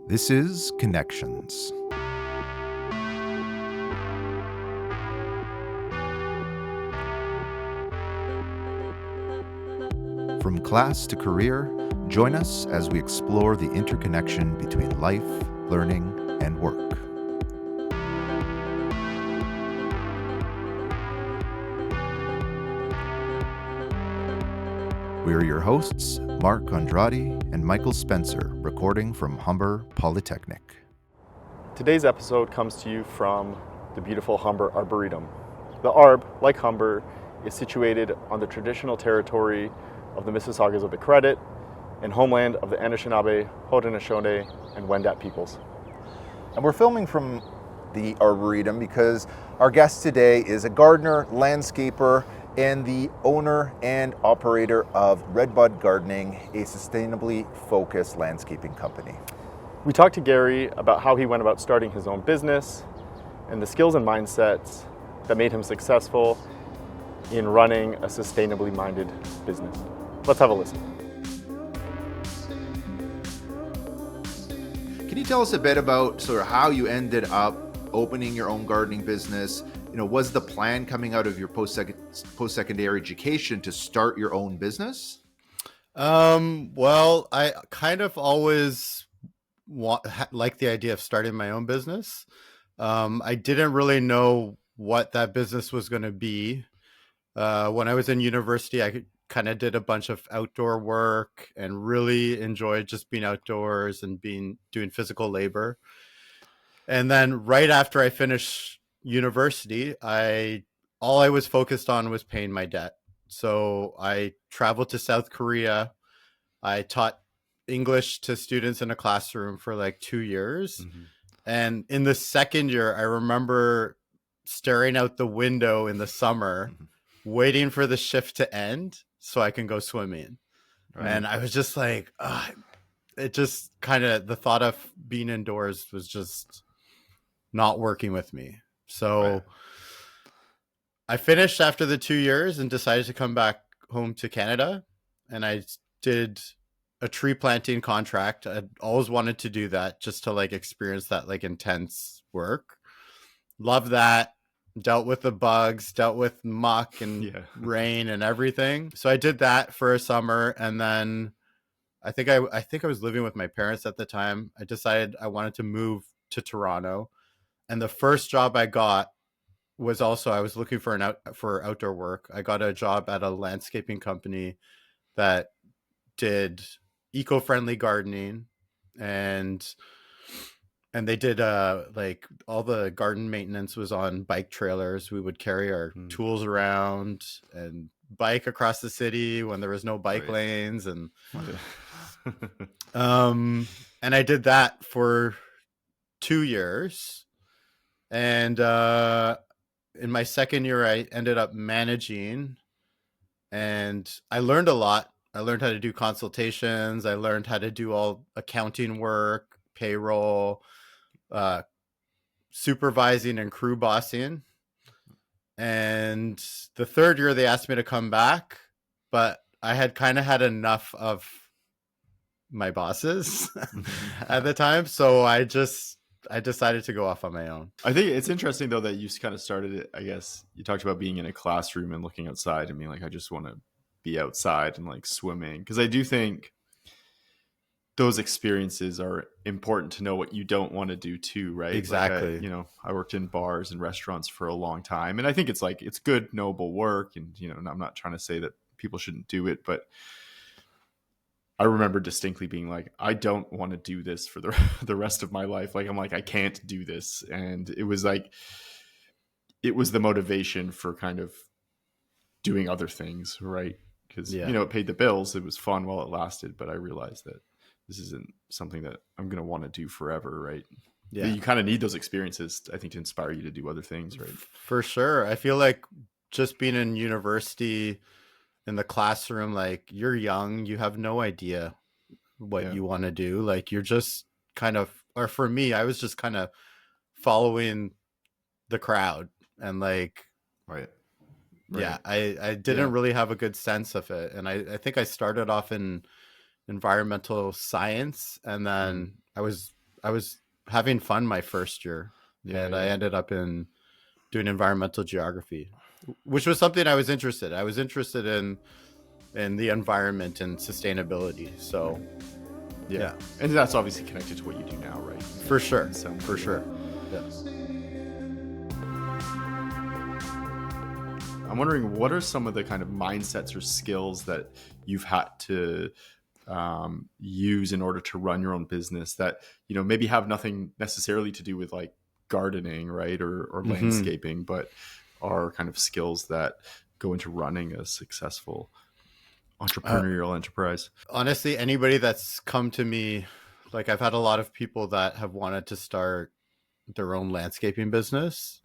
This is Connections. From class to career, join us as we explore the interconnection between life, learning, and work. We are your hosts, Mark Andrade and Michael Spencer, recording from Humber, Polytechnic. Today's episode comes to you from the beautiful Humber Arboretum. The Arb, like Humber, is situated on the traditional territory of the Mississaugas of the Credit and homeland of the Anishinaabe, Haudenosaunee, and Wendat peoples. And we're filming from the Arboretum because our guest today is a gardener, landscaper, and the owner and operator of Redbud Gardening, a sustainably focused landscaping company. We talked to Gary about how he went about starting his own business and the skills and mindsets that made him successful in running a sustainably minded business. Let's have a listen. Can you tell us a bit about sort of how you ended up opening your own gardening business? You know, was the plan coming out of your post-secondary education to start your own business? Well, I kind of always liked the idea of starting my own business. I didn't really know what that business was going to be. When I was in university, I kind of did a bunch of outdoor work and really enjoyed just being outdoors and doing physical labor. And then right after I finished university, all I was focused on was paying my debt. So I traveled to South Korea. I taught English to students in a classroom for like 2 years. Mm-hmm. And in the second year, I remember staring out the window in the summer, waiting for the shift to end so I can go swimming. Right. And I was just like, it just kind of, the thought of being indoors was just not working with me. So right. I finished after the 2 years and decided to come back home to Canada. And I did a tree planting contract. I'd always wanted to do that just to like experience that like intense work. Love that. Dealt with the bugs, dealt with muck and rain and everything. So I did that for a summer. And then I think I was living with my parents at the time. I decided I wanted to move to Toronto. And the first job I got was also, I was looking for outdoor work. I got a job at a landscaping company that did eco-friendly gardening, and they did like all the garden maintenance was on bike trailers. We would carry our tools around and bike across the city when there was no bike lanes, and and I did that for 2 years. And in my second year, I ended up managing, and I learned a lot. I learned how to do consultations. I learned how to do all accounting work, payroll, supervising and crew bossing. And the third year, they asked me to come back, but I had kind of had enough of my bosses at the time. So I decided to go off on my own. I think it's interesting, though, that you kind of started it. I guess you talked about being in a classroom and looking outside and being like, I just want to be outside and like swimming. Because I do think those experiences are important to know what you don't want to do too, right? Exactly. Like I worked in bars and restaurants for a long time. And I think it's like, it's good, noble work. And, I'm not trying to say that people shouldn't do it, but I remember distinctly being like, I don't want to do this for the rest of my life. Like, I'm like, I can't do this. And it was the motivation for kind of doing other things, right? Because, it paid the bills. It was fun while it lasted. But I realized that this isn't something that I'm going to want to do forever, right? Yeah. You kind of need those experiences, I think, to inspire you to do other things, right? For sure. I feel like just being in university, in the classroom, like, you're young, you have no idea what you want to do. Like, you're just kind of, or for me, I was just kind of following the crowd and like, right. Yeah, I didn't really have a good sense of it. And I think I started off in environmental science, and then I was having fun my first year, and I ended up doing environmental geography, which was something I was interested. I was interested in the environment and sustainability. So, yeah. And that's obviously connected to what you do now, right? For sure. For sure. Yes. I'm wondering, what are some of the kind of mindsets or skills that you've had to use in order to run your own business that, you know, maybe have nothing necessarily to do with like gardening, right? Or landscaping, but are kind of skills that go into running a successful entrepreneurial enterprise? Honestly, anybody that's come to me, like I've had a lot of people that have wanted to start their own landscaping business,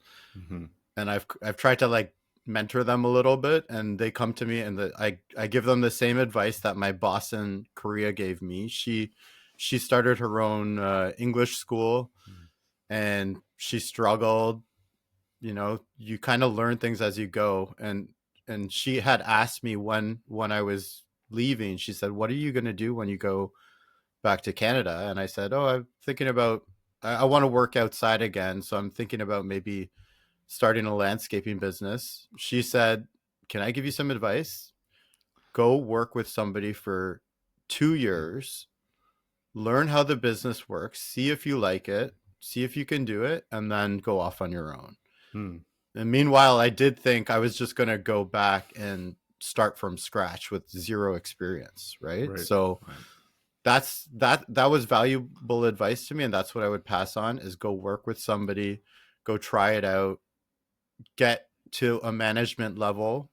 and I've tried to like mentor them a little bit, and they come to me, and I give them the same advice that my boss in Korea gave me. She started her own English school, and she struggled. You know, you kind of learn things as you go, and she had asked me when I was leaving, she said, "What are you going to do when you go back to Canada?" And I said, "Oh, I'm thinking about, I want to work outside again, so I'm thinking about maybe starting a landscaping business." She said, "Can I give you some advice? Go work with somebody for 2 years, learn how the business works, see if you like it, see if you can do it, and then go off on your own." And meanwhile, I did think I was just going to go back and start from scratch with zero experience, right? So that was valuable advice to me, and that's what I would pass on, is go work with somebody, go try it out, get to a management level,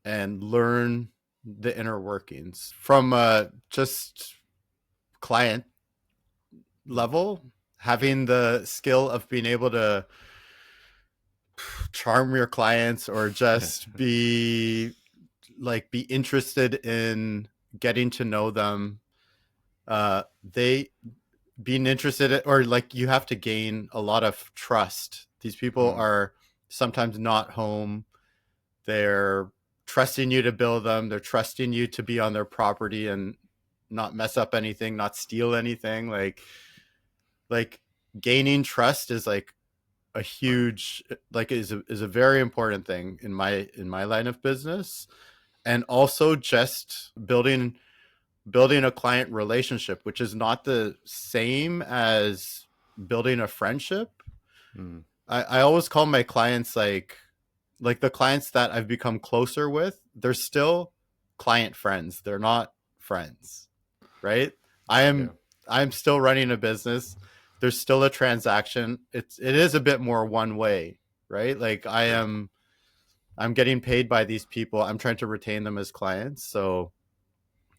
and learn the inner workings from just client level, having the skill of being able to charm your clients, or just be interested in getting to know them. They being interested in, or like, you have to gain a lot of trust. These people are sometimes not home. They're trusting you to build them. They're trusting you to be on their property and not mess up anything, not steal anything. Like gaining trust is like a huge, like is a very important thing in my line of business. And also just building a client relationship, which is not the same as building a friendship. I always call my clients like the clients that I've become closer with, they're still client friends. They're not friends, right? I'm still running a business. There's still a transaction. It is a bit more one way, right? Like I'm getting paid by these people. I'm trying to retain them as clients. So,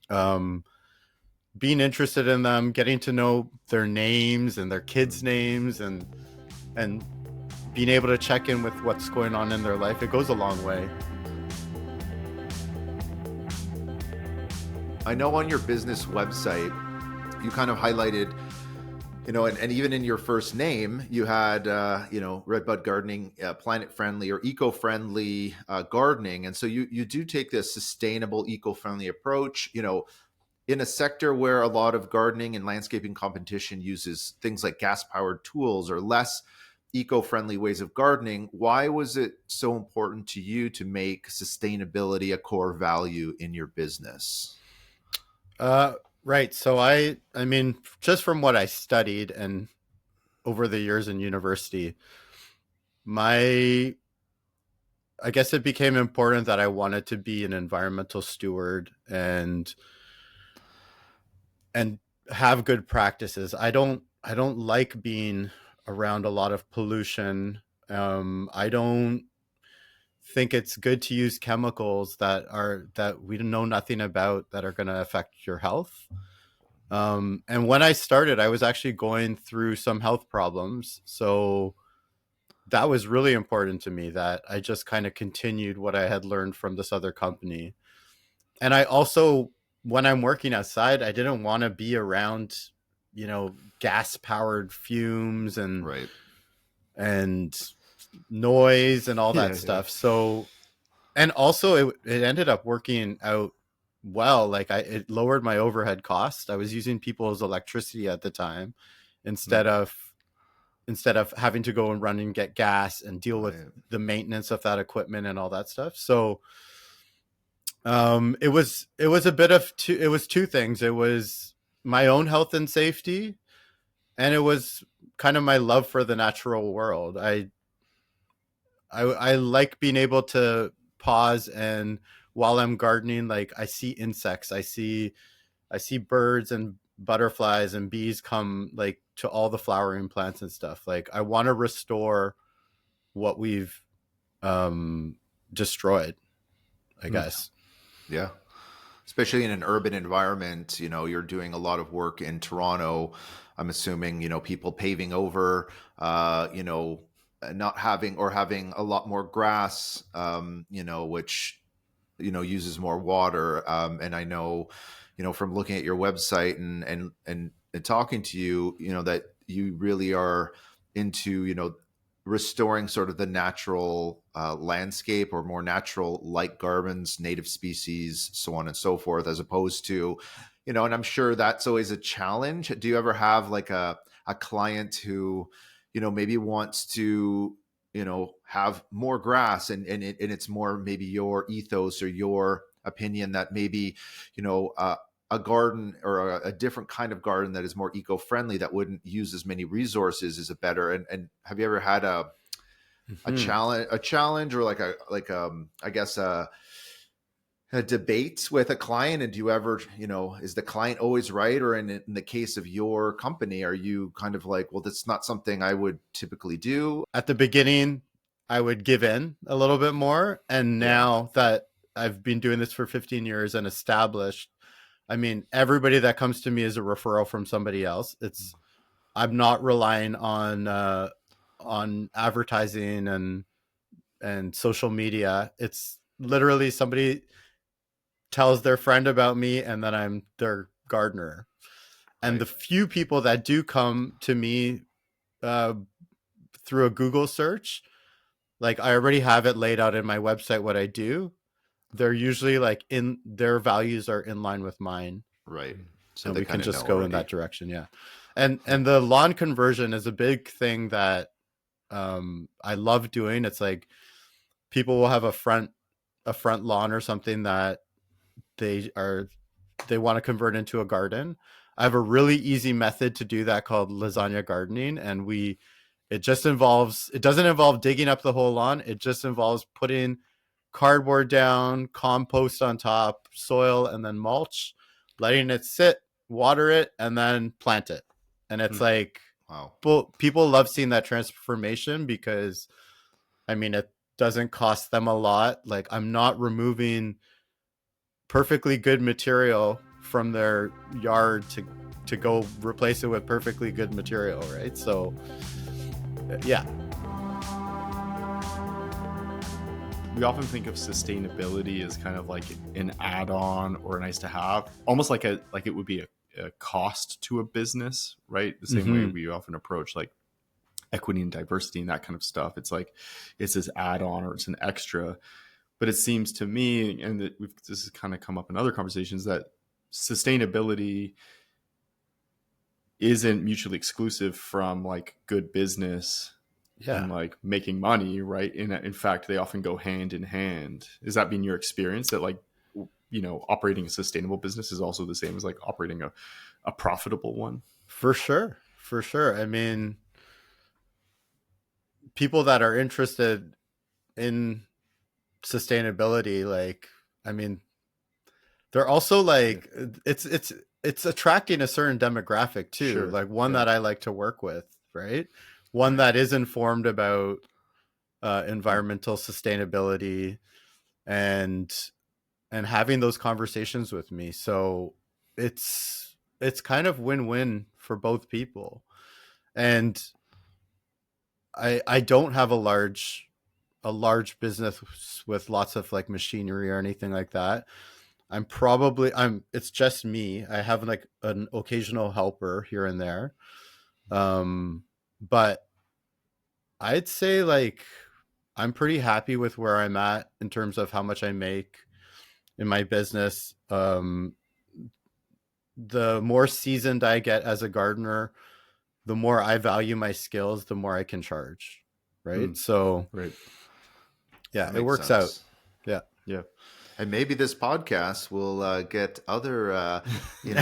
being interested in them, getting to know their names and their kids' names, and being able to check in with what's going on in their life, it goes a long way. I know on your business website, you kind of highlighted, you know, and even in your first name, you had, Redbud Gardening, planet-friendly or eco-friendly gardening. And so you do take this sustainable, eco-friendly approach, you know, in a sector where a lot of gardening and landscaping competition uses things like gas-powered tools or less eco-friendly ways of gardening. Why was it so important to you to make sustainability a core value in your business? Right. So I mean, just from what I studied and over the years in university, I guess it became important that I wanted to be an environmental steward and have good practices. I don't like being around a lot of pollution. I don't think it's good to use chemicals that we know nothing about, that are going to affect your health. And when I started, I was actually going through some health problems. So that was really important to me, that I just kind of continued what I had learned from this other company. And I also, when I'm working outside, I didn't want to be around, you know, gas powered fumes and noise and all that stuff. So, and also it ended up working out well. Like it lowered my overhead cost. I was using people's electricity at the time, instead of having to go and run and get gas and deal with Right. the maintenance of that equipment and all that stuff. So it was a bit of two things. It was my own health and safety, and it was kind of my love for the natural world. I like being able to pause, and while I'm gardening, like I see insects, I see birds and butterflies and bees come like to all the flowering plants and stuff. Like I want to restore what we've destroyed, I guess. Yeah. Especially in an urban environment, you're doing a lot of work in Toronto. I'm assuming, people paving over, not having or having a lot more grass, which, uses more water. And I know, from looking at your website and talking to you, that you really are into, restoring sort of the natural landscape, or more natural like gardens, native species, so on and so forth, as opposed to, and I'm sure that's always a challenge. Do you ever have like a client who, maybe wants to, have more grass, and it's more maybe your ethos or your opinion that maybe, a garden, or a different kind of garden that is more eco-friendly, that wouldn't use as many resources, is a better, and have you ever had a challenge, or I guess a debate with a client? And do you ever, is the client always right? Or in the case of your company, are you kind of like, well, that's not something I would typically do? At the beginning, I would give in a little bit more. And now that I've been doing this for 15 years and established, I mean, everybody that comes to me is a referral from somebody else. I'm not relying on advertising and social media. It's literally somebody tells their friend about me, and then I'm their gardener. And the few people that do come to me through a Google search, like I already have it laid out in my website what I do. They're usually like their values are in line with mine. Right. So we can just go in that direction. Yeah. And the lawn conversion is a big thing that I love doing. It's like people will have a front lawn or something that they want to convert into a garden. I have a really easy method to do that called lasagna gardening. And it doesn't involve digging up the whole lawn. It just involves putting cardboard down, compost on top, soil, and then mulch, letting it sit, water it, and then plant it. And it's like, wow, people love seeing that transformation, because I mean, it doesn't cost them a lot. Like I'm not removing perfectly good material from their yard to go replace it with perfectly good material, right? So yeah. We often think of sustainability as kind of like an add-on or nice to have, almost like it would be a cost to a business, right? The same way we often approach like equity and diversity and that kind of stuff. It's like it's this add-on or it's an extra. But it seems to me, and this has kind of come up in other conversations, that sustainability isn't mutually exclusive from like good business and like making money, right? In fact, they often go hand in hand. Has that been your experience, that like, operating a sustainable business is also the same as like operating a profitable one? For sure. I mean, people that are interested in sustainability, like, I mean, they're also like, it's attracting a certain demographic too. Sure. Like one that I like to work with, right? One that is informed about environmental sustainability and having those conversations with me. So it's kind of win-win for both people. And I don't have a large business with lots of like machinery or anything like that. It's just me. I have like an occasional helper here and there. But I'd say like I'm pretty happy with where I'm at in terms of how much I make in my business. The more seasoned I get as a gardener, the more I value my skills, the more I can charge. Right. Mm. So Right. yeah, That it makes works sense. out. Yeah. Yeah. And maybe this podcast will get other, people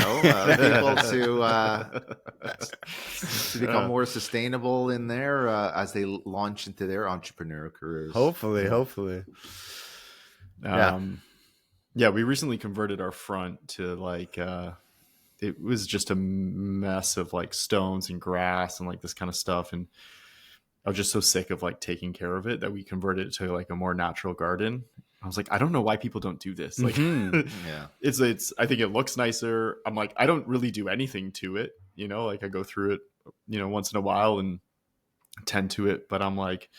to become more sustainable in there as they launch into their entrepreneurial careers. Hopefully. Yeah. Yeah, we recently converted our front to like it was just a mess of like stones and grass and like this kind of stuff, and I was just so sick of like taking care of it that we converted it to like a more natural garden. I was like, I don't know why people don't do this. Like, Yeah. it's. I think it looks nicer. I'm like, I don't really do anything to it. Like I go through it, once in a while and tend to it. But I'm like,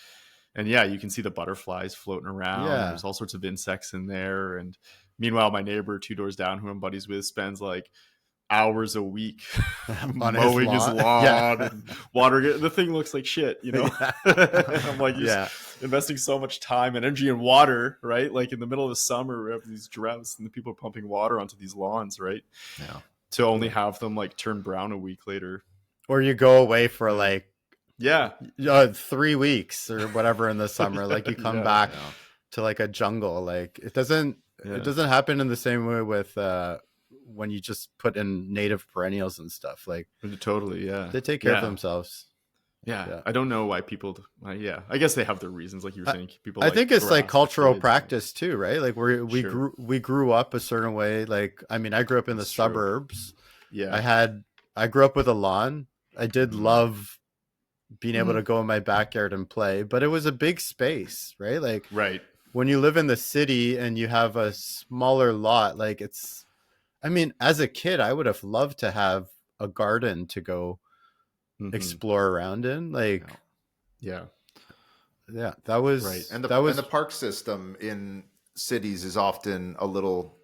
and yeah, you can see the butterflies floating around. Yeah. There's all sorts of insects in there. And meanwhile, my neighbor 2 doors down, who I'm buddies with, spends like hours a week On mowing his lawn Yeah. and watering it. The thing looks like shit, I'm like, you're investing so much time, energy, and water, right? Like in the middle of the summer, we have these droughts and the people are pumping water onto these lawns, right? Yeah. To only have them like turn brown a week later. Or you go away for like 3 weeks or whatever in the summer. Like you come back to like a jungle. Like it doesn't happen in the same way with when you just put in native perennials and stuff. Like totally, they take care of themselves. Yeah, I don't know why people. I guess they have their reasons, like you were saying. People. I think it's like cultural practice too, right? Like we grew up a certain way. Like I mean, I grew up in the suburbs. Yeah, I grew up with a lawn. I did love being able to go in my backyard and play, but it was a big space, right? Like when you live in the city and you have a smaller lot, like it's. I mean, as a kid, I would have loved to have a garden to go explore around in. Like, that was right. And the park system in cities is often a little,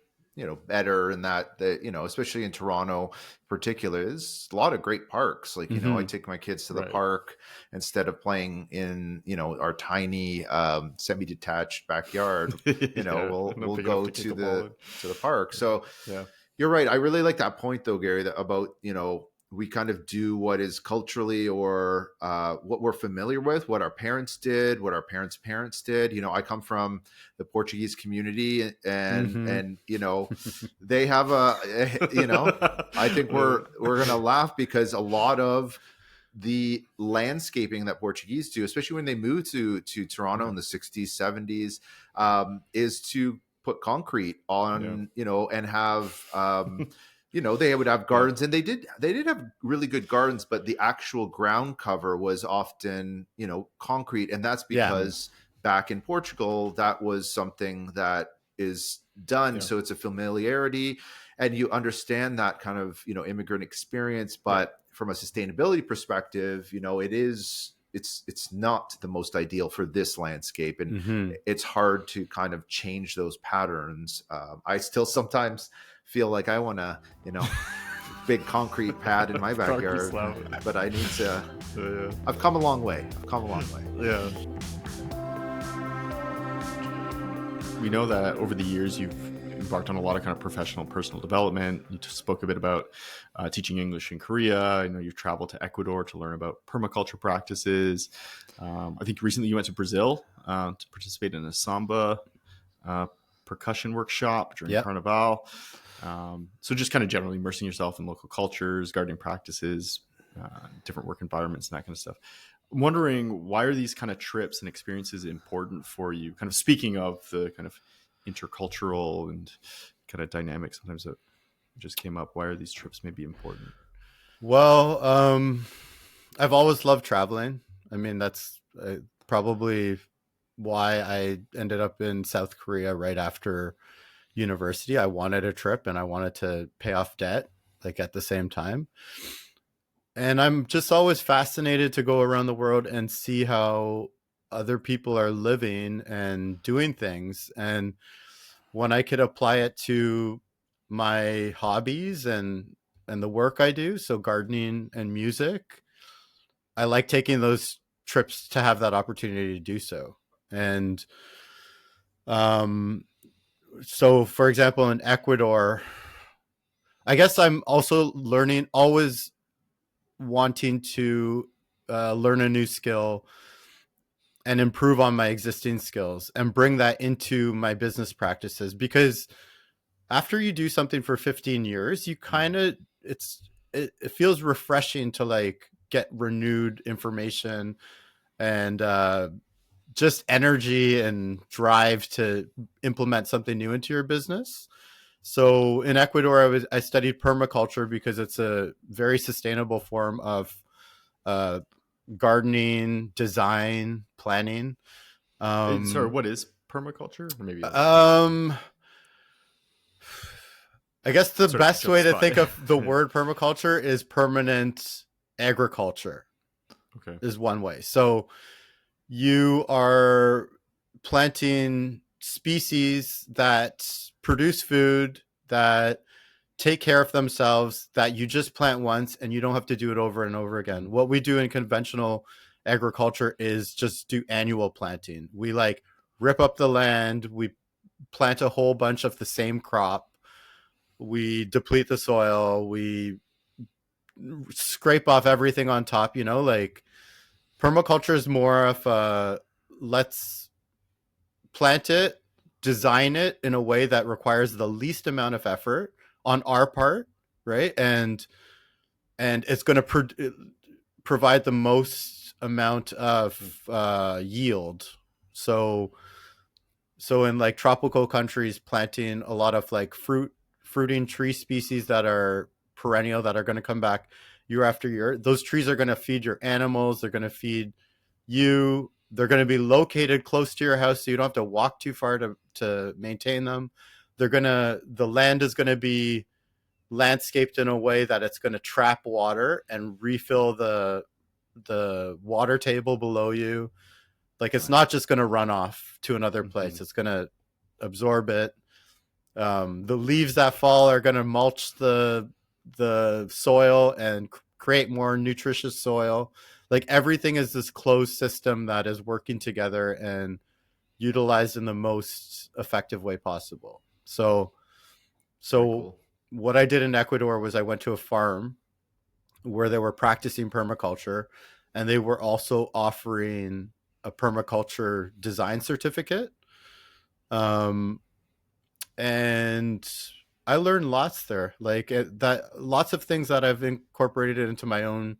better in that, especially in Toronto in particular, there's a lot of great parks. Like, I take my kids to the park instead of playing in, our tiny semi-detached backyard. We'll go to the park. So you're right. I really like that point though, Gary, about, we kind of do what is culturally or what we're familiar with, what our parents did, what our parents' parents did. I come from the Portuguese community and they have I think we're going to laugh because a lot of the landscaping that Portuguese do, especially when they moved to Toronto in the 60s, 70s, is to put concrete on, and have, they would have gardens and they did have really good gardens, but the actual ground cover was often, concrete. And that's because back in Portugal, that was something that is done. Yeah. So it's a familiarity and you understand that kind of, immigrant experience, but from a sustainability perspective, it's not the most ideal for this landscape. And it's hard to kind of change those patterns. I still sometimes feel like I want a, big concrete pad in my backyard, but I need to, I've come a long way. Yeah. We know that over the years, you've embarked on a lot of kind of professional personal development. You just spoke a bit about teaching English in Korea. I know you've traveled to Ecuador to learn about permaculture practices. I think recently you went to Brazil to participate in a samba percussion workshop during Carnival. So just kind of generally immersing yourself in local cultures, gardening practices, different work environments, and that kind of stuff. I'm wondering, why are these kind of trips and experiences important for you? Kind of speaking of the kind of intercultural and kind of dynamic sometimes that just came up. Why are these trips maybe important? Well, I've always loved traveling. I mean, that's probably why I ended up in South Korea right after university. I wanted a trip and I wanted to pay off debt like at the same time. And I'm just always fascinated to go around the world and see how other people are living and doing things. And when I could apply it to my hobbies and the work I do, so gardening and music, I like taking those trips to have that opportunity to do so. And so, for example, in Ecuador, I guess I'm also learning, always wanting to learn a new skill and improve on my existing skills and bring that into my business practices. Because after you do something for 15 years, you kind of, it feels refreshing to like get renewed information and just energy and drive to implement something new into your business. So in Ecuador, I studied permaculture because it's a very sustainable form of uh, gardening, design, planning. Sorry, what is permaculture? Or maybe I guess the Sort of best way to spot. think of the word permaculture is permanent agriculture. Okay. Is one way. So you are planting species that produce food, that take care of themselves, that you just plant once and you don't have to do it over and over again. What we do in conventional agriculture is just do annual planting. We like rip up the land, we plant a whole bunch of the same crop, we deplete the soil, we scrape off everything on top, like permaculture is more of a let's plant it, design it in a way that requires the least amount of effort on our part, right? And it's going to provide the most amount of yield. So in like tropical countries, planting a lot of like fruiting tree species that are perennial, that are going to come back year after year. Those trees are going to feed your animals. They're going to feed you. They're going to be located close to your house, so you don't have to walk too far to maintain them. The land is going to be landscaped in a way that it's going to trap water and refill the water table below you. Like it's not just going to run off to another place. Mm-hmm. It's going to absorb it. The leaves that fall are going to mulch the soil and create more nutritious soil. Like everything is this closed system that is working together and utilized in the most effective way possible. So cool. What I did in Ecuador was I went to a farm where they were practicing permaculture, and they were also offering a permaculture design certificate. And I learned lots there, like lots of things that I've incorporated into my own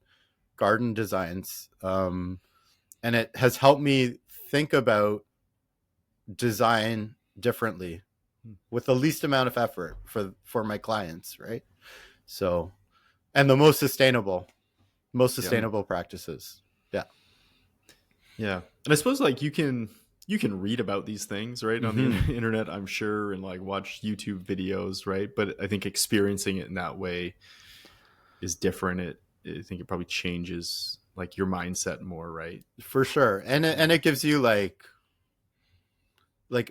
garden designs. And it has helped me think about design differently with the least amount of effort for my clients. Right. So, and the most sustainable practices. Yeah. Yeah. And I suppose like you can read about these things, right, on the internet, I'm sure, and like watch YouTube videos, right? But I think experiencing it in that way is different. I think it probably changes like your mindset more, right? For sure. And it gives you like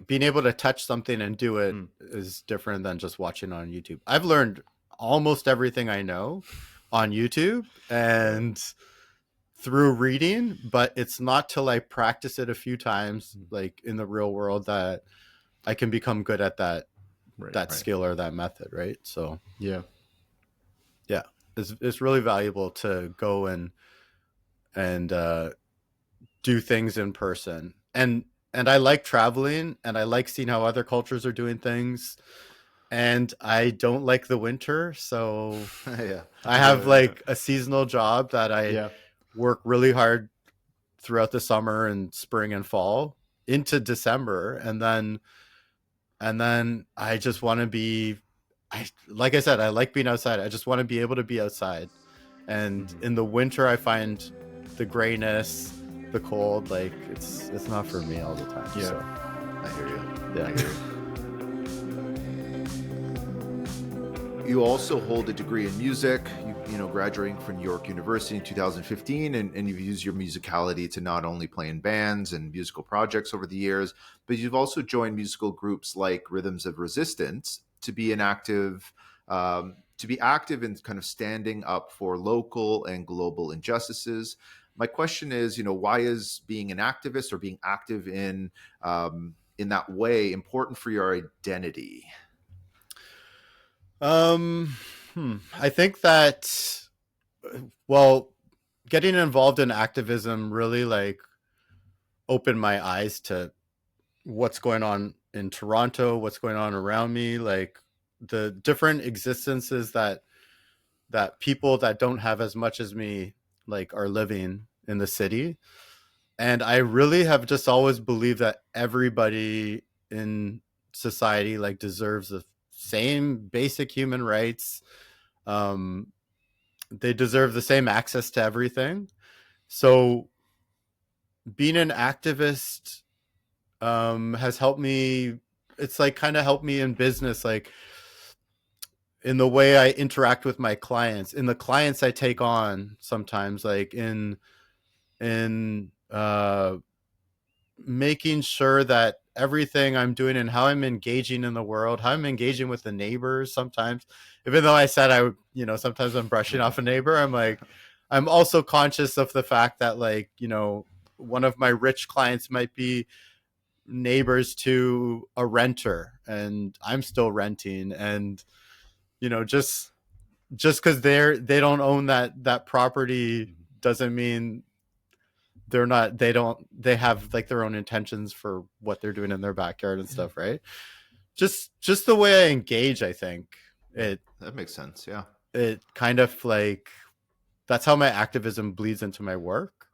being able to touch something and do it is different than just watching on YouTube. I've learned almost everything I know on YouTube and through reading, but it's not till I practice it a few times, like in the real world, that I can become good at that skill or that method. Right. So yeah, it's really valuable to go and do things in person. And I like traveling, and I like seeing how other cultures are doing things. And I don't like the winter. So I have like a seasonal job that I work really hard throughout the summer and spring and fall into December. And then I just want to be, like I said, I like being outside. I just want to be able to be outside. And in the winter, I find the grayness, the cold, like it's not for me all the time. Yeah. So I hear you. Yeah. I hear you. You also hold a degree in music, you know, graduating from New York University in 2015, and you've used your musicality to not only play in bands and musical projects over the years, but you've also joined musical groups like Rhythms of Resistance to be an active in kind of standing up for local and global injustices. My question is, you know, why is being an activist or being active in that way important for your identity? I think that Well, getting involved in activism really like opened my eyes to what's going on in Toronto, what's going on around me, like the different existences that people that don't have as much as me like are living in the city. And I really have just always believed that everybody in society like deserves the same basic human rights. Um, they deserve the same access to everything. So being an activist has helped me. It's like kind of helped me in business, like in the way I interact with my clients, in the clients I take on sometimes, like in making sure that everything I'm doing and how I'm engaging in the world, how I'm engaging with the neighbors sometimes, even though I said I would, sometimes I'm brushing off a neighbor, I'm like, I'm also conscious of the fact that like, one of my rich clients might be neighbors to a renter and I'm still renting. And, just because they don't own that property doesn't mean they have like their own intentions for what they're doing in their backyard and stuff, right? Just the way I engage, I think That makes sense. Yeah. it kind of like, that's how my activism bleeds into my work.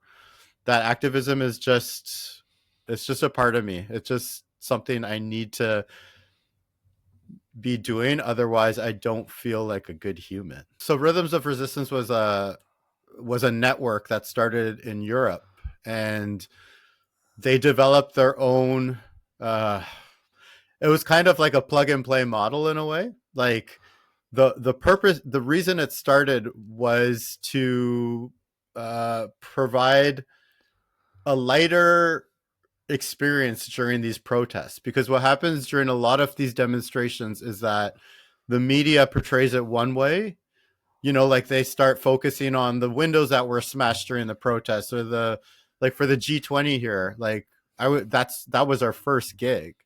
That activism is it's just a part of me. It's just something I need to be doing, otherwise I don't feel like a good human. So Rhythms of Resistance was a network that started in Europe, and they developed their own it was kind of like a plug and play model in a way. Like the reason it started was to provide a lighter experience during these protests, because what happens during a lot of these demonstrations is that the media portrays it one way, like they start focusing on the windows that were smashed during the protests, or like for the G20 here, like that was our first gig.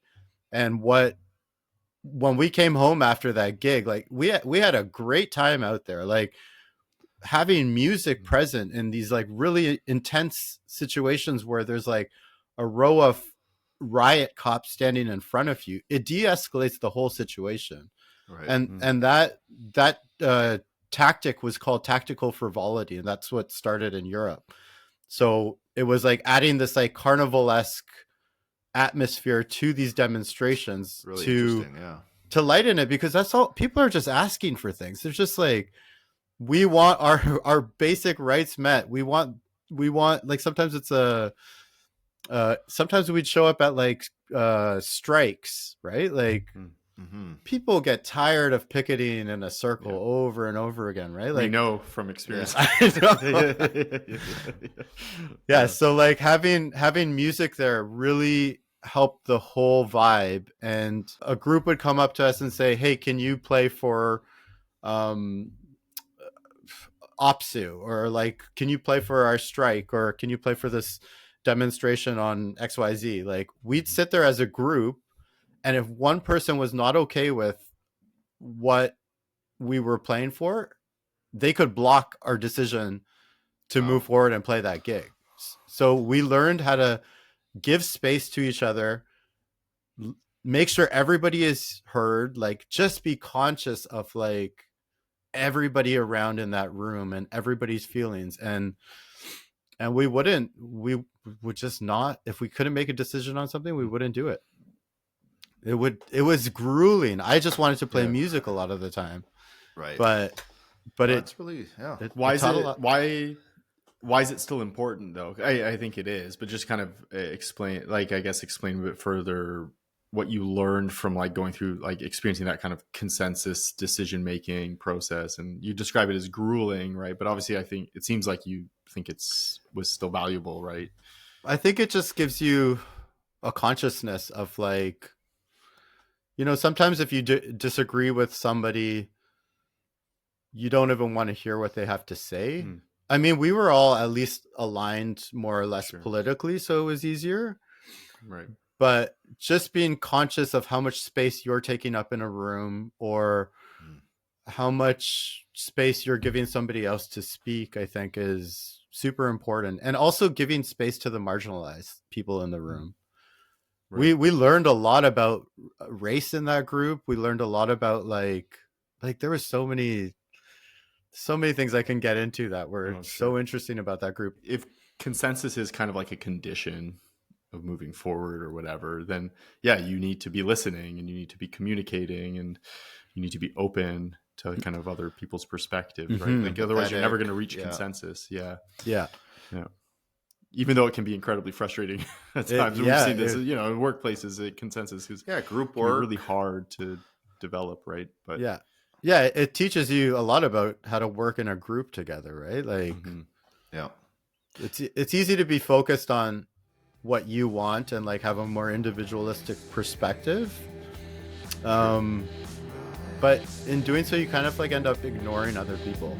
And when we came home after that gig, like we had a great time out there, like having music present in these like really intense situations where there's like a row of riot cops standing in front of you. It de-escalates the whole situation. Right. And that tactic was called tactical frivolity, and that's what started in Europe. So it was like adding this like carnival-esque atmosphere to these demonstrations, Really to interesting. Yeah. to lighten it, because that's all people are just asking for. Things, there's just like, we want our basic rights met. We want like, sometimes it's sometimes we'd show up at like strikes, right? Like people get tired of picketing in a circle over and over again, right? Like, we know from experience. Yeah. So like having music there really helped the whole vibe. And a group would come up to us and say, hey, can you play for OPSU, or like, can you play for our strike, or can you play for this demonstration on XYZ? Like, we'd sit there as a group, and if one person was not okay with what we were playing for, they could block our decision to move forward and play that gig. So we learned how to give space to each other, make sure everybody is heard, like just be conscious of like everybody around in that room and everybody's feelings. And we would just not, if we couldn't make a decision on something, we wouldn't do it. It was grueling. I just wanted to play music a lot of the time. Right. But it's really, why is it still important though? I think it is, but just kind of explain a bit further what you learned from like going through, like experiencing that kind of consensus decision-making process. And you describe it as grueling, right? But obviously I think it seems like you think was still valuable, right? I think it just gives you a consciousness of like, sometimes if you disagree with somebody, you don't even want to hear what they have to say. I mean, we were all at least aligned more or less politically, so it was easier. Right. But just being conscious of how much space you're taking up in a room, or how much space you're giving somebody else to speak, I think, is super important. And also giving space to the marginalized people in the room. Right. We learned a lot about race in that group. We learned a lot about like there was so many things I can get into that were so interesting about that group. If consensus is kind of like a condition of moving forward or whatever, then yeah, you need to be listening and you need to be communicating and you need to be open to kind of other people's perspective, right? Like otherwise you're never going to reach consensus. Yeah. Even though it can be incredibly frustrating at times. We've seen this, in workplaces, consensus is group work really hard to develop, right? But it teaches you a lot about how to work in a group together, right? Like, it's easy to be focused on what you want and like have a more individualistic perspective. But in doing so, you kind of like end up ignoring other people.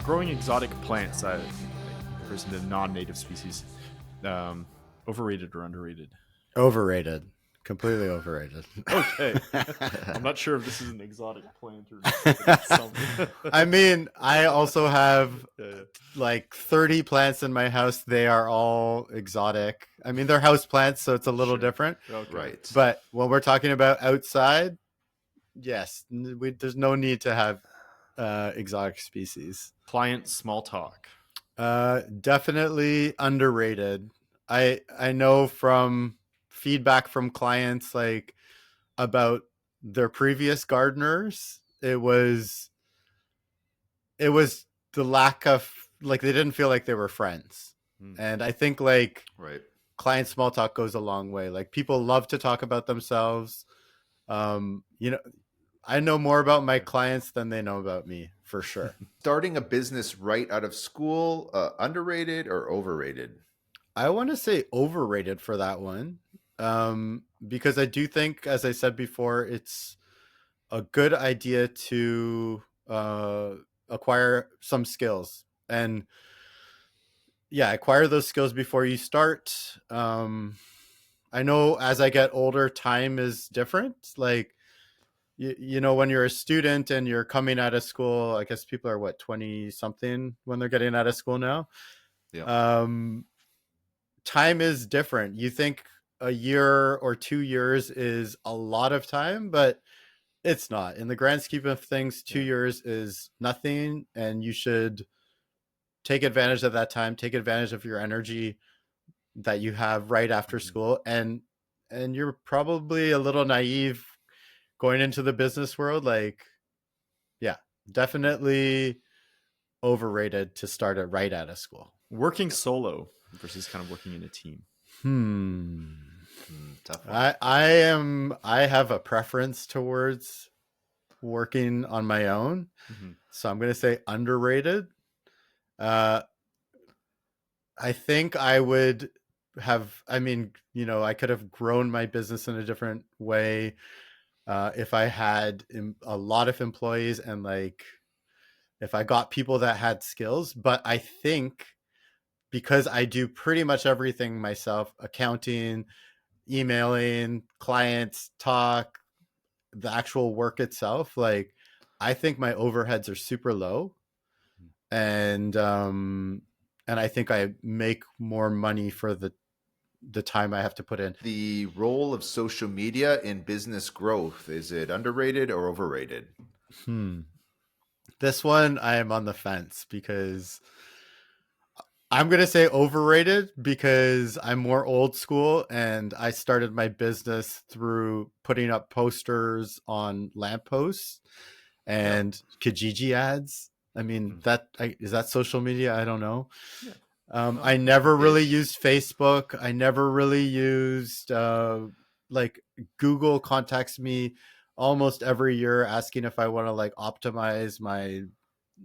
Growing exotic plants, versus the non-native species, overrated or underrated? Overrated. Completely overrated. Okay. I'm not sure if this is an exotic plant or something. I mean, I also have like 30 plants in my house. They are all exotic. I mean, they're house plants, so it's a little different. Okay. Right. But when we're talking about outside, yes, there's no need to have exotic species. Client small talk. Definitely underrated. I know from feedback from clients like about their previous gardeners, it was the lack of like they didn't feel like they were friends. And I think like client small talk goes a long way. Like people love to talk about themselves. I know more about my clients than they know about me, for sure. Starting a business right out of school, underrated or overrated? I want to say overrated for that one. Because I do think, as I said before, it's a good idea to acquire some skills and acquire those skills before you start. I know as I get older, time is different. Like, when you're a student and you're coming out of school, I guess people are 20 something when they're getting out of school now. Yeah. Time is different. You think a year or 2 years is a lot of time, but it's not. In the grand scheme of things, 2 years is nothing, and you should take advantage of that time, take advantage of your energy that you have right after school. And you're probably a little naive going into the business world. Like, definitely overrated to start it right out of school. Working solo versus kind of working in a team. Tough one. I have a preference towards working on my own. So I'm going to say underrated. I think I would have, I could have grown my business in a different way if I had a lot of employees and like if I got people that had skills. But I think because I do pretty much everything myself, accounting, emailing, clients, talk, the actual work itself, like I think my overheads are super low. And I think I make more money for the time I have to put in. The role of social media in business growth, is it underrated or overrated? This one I am on the fence because I'm going to say overrated because I'm more old school and I started my business through putting up posters on lampposts and Kijiji ads. I mean, is that social media? I don't know. I never really used Facebook. I never really used like Google contacts me almost every year asking if I want to like optimize my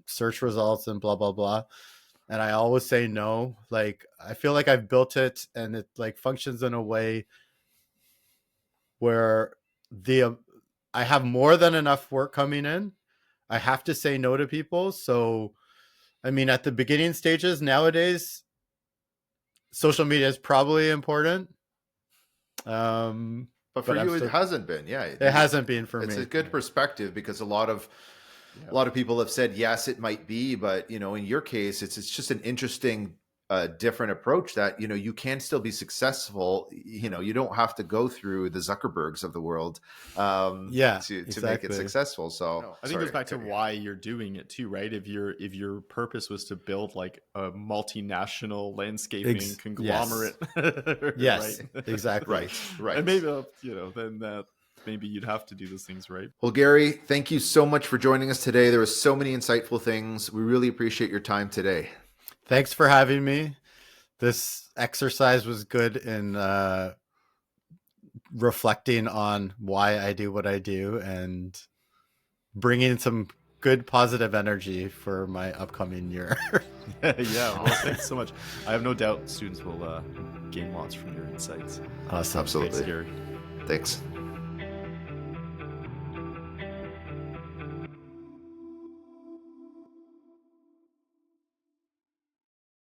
search results and blah, blah, blah. And I always say no. Like, I feel like I've built it and it like functions in a way where I have more than enough work coming in. I have to say no to people. So, I mean, at the beginning stages nowadays, social media is probably important. But But for But you, it hasn't been. Yeah, it hasn't been for me. It's a good perspective because a lot of people have said yes, it might be, but you know, in your case, it's just an interesting, different approach that you know you can still be successful. You know, you don't have to go through the Zuckerbergs of the world, to make it successful. So I think it goes back to why you're doing it too, right? If your purpose was to build like a multinational landscaping conglomerate, yes, right? exactly, right, and maybe then that. Maybe you'd have to do those things right. Well, Gary, thank you so much for joining us today. There were so many insightful things. We really appreciate your time today. Thanks for having me. This exercise was good in reflecting on why I do what I do and bringing some good positive energy for my upcoming year. Yeah, well, thanks so much. I have no doubt students will gain lots from your insights. Awesome. Absolutely. Thanks, Gary. Thanks.